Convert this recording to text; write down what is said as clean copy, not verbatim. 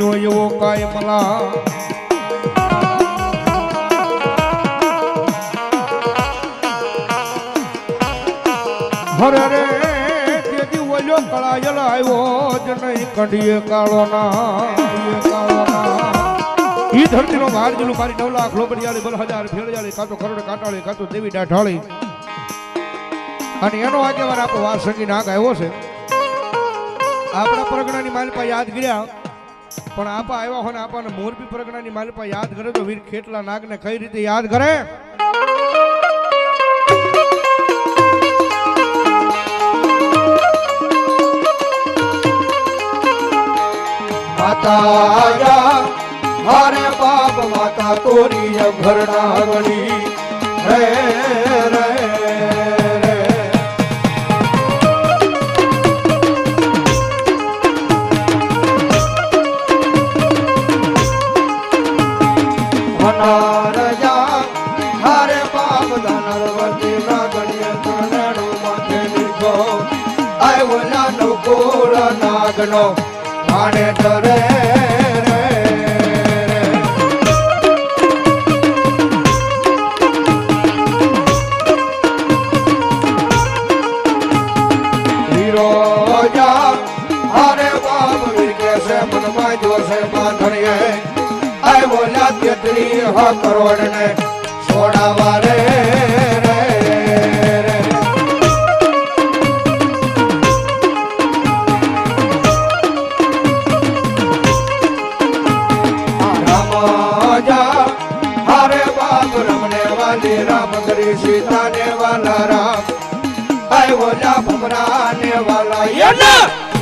બન્યો એવો કાય મલા હરે રે તેથી ઓલ્યો કળાયલ આવ્યો જ નહીં કંઢીએ કાળો ના ઈ ધરતીનો ભાર જેલું મારી 9 લાખ લોબડિયાળી 1000 ફેળિયાળી કાતો કરોડ કાંટાળી કાતો દેવી ડાઢાળી અને એનો આગેવાન આપણો વાસંગી નાગ આવ્યો છે આપણા પરગણાની માલપા યાદ કર્યા પણ આપા આવ્યા હોય ને આપણને મોરબી પરગણાની માલપા યાદ કરે તો વીર ખેટલા નાગને કઈ રીતે યાદ કરે માતા હરે બાપ માતા તોરી ઘરના ગણી રે રે રે મનારજા હરે બાપ ધનવતી ના ગણીએ તણડો માથે લીધો આવ્યો નકોળ નાગનો માને ડરે કરોડ ને છોડાવા રે રામાજા હરે બાપ રમને વાલી રામ કરી સીતા ને વાલા રામ આય ઓલા ભમરા ને વાલા